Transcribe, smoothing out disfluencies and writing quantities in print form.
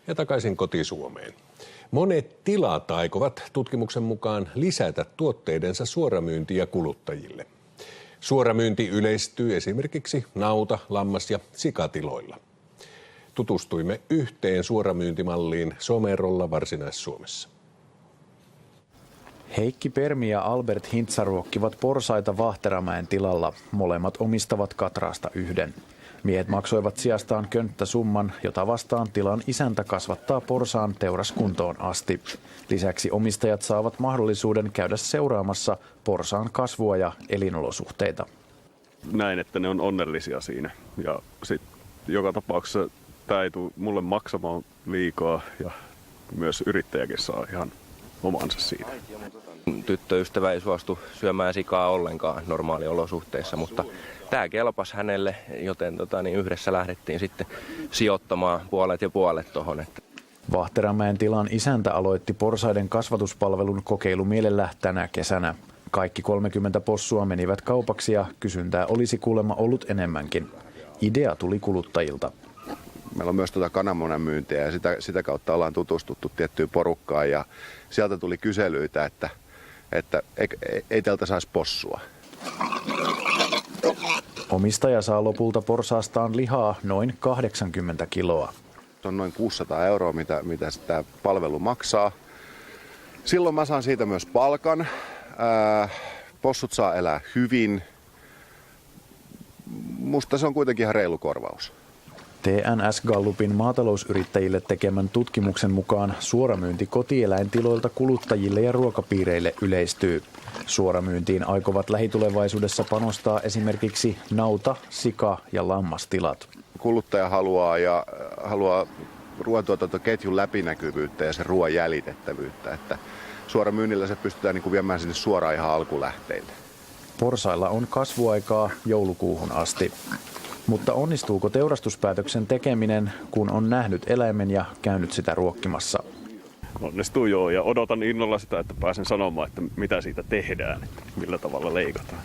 Ja takaisin koti-Suomeen. Monet tilat aikovat tutkimuksen mukaan lisätä tuotteidensa suoramyyntiä kuluttajille. Suoramyynti yleistyy esimerkiksi nauta-, lammas- ja sikatiloilla. Tutustuimme yhteen suoramyyntimalliin Somerolla Varsinais-Suomessa. Heikki Permi ja Albert Hintsa ruokkivat porsaita Vahteramäen tilalla. Molemmat omistavat Katraasta yhden. Miehet maksoivat sijastaan könttäsumman, jota vastaan tilan isäntä kasvattaa porsaan teuraskuntoon asti. Lisäksi omistajat saavat mahdollisuuden käydä seuraamassa porsaan kasvua ja elinolosuhteita. Näin, että ne on onnellisia siinä. Ja sitten joka tapauksessa tämä ei tule mulle maksamaan liikaa ja myös yrittäjäkin saa ihan omansa siitä. Tyttöystävä ei suostu syömään sikaa ollenkaan normaaliolosuhteissa, mutta tämä kelpasi hänelle, joten yhdessä lähdettiin sitten sijoittamaan puolet ja puolet tuohon. Vahteramäen tilan isäntä aloitti porsaiden kasvatuspalvelun kokeilumielellä tänä kesänä. Kaikki 30 possua menivät kaupaksi ja kysyntää olisi kuulemma ollut enemmänkin. Idea tuli kuluttajilta. Meillä on myös kananmunan myyntiä ja sitä kautta ollaan tutustuttu tiettyyn porukkaan ja sieltä tuli kyselyitä, että ei tältä saisi possua. Omistaja saa lopulta porsaastaan lihaa noin 80 kiloa. Se on noin 600 €, mitä tämä palvelu maksaa. Silloin mä saan siitä myös palkan. Possut saa elää hyvin. Musta se on kuitenkin ihan reilu korvaus. TNS Gallupin maatalousyrittäjille tekemän tutkimuksen mukaan suoramyynti kotieläintiloilta kuluttajille ja ruokapiireille yleistyy. Suoramyyntiin aikovat lähitulevaisuudessa panostaa esimerkiksi nauta-, sika- ja lammastilat. Kuluttaja haluaa ruoantuotantoketjun läpinäkyvyyttä ja sen ruoan jäljitettävyyttä. Että suoramyynnillä se pystytään viemään sinne suoraan ihan alkulähteille. Porsailla on kasvuaikaa joulukuuhun asti. Mutta onnistuuko teurastuspäätöksen tekeminen, kun on nähnyt eläimen ja käynyt sitä ruokkimassa? Onnistuu joo, ja odotan innolla sitä, että pääsen sanomaan, että mitä siitä tehdään, että millä tavalla leikataan.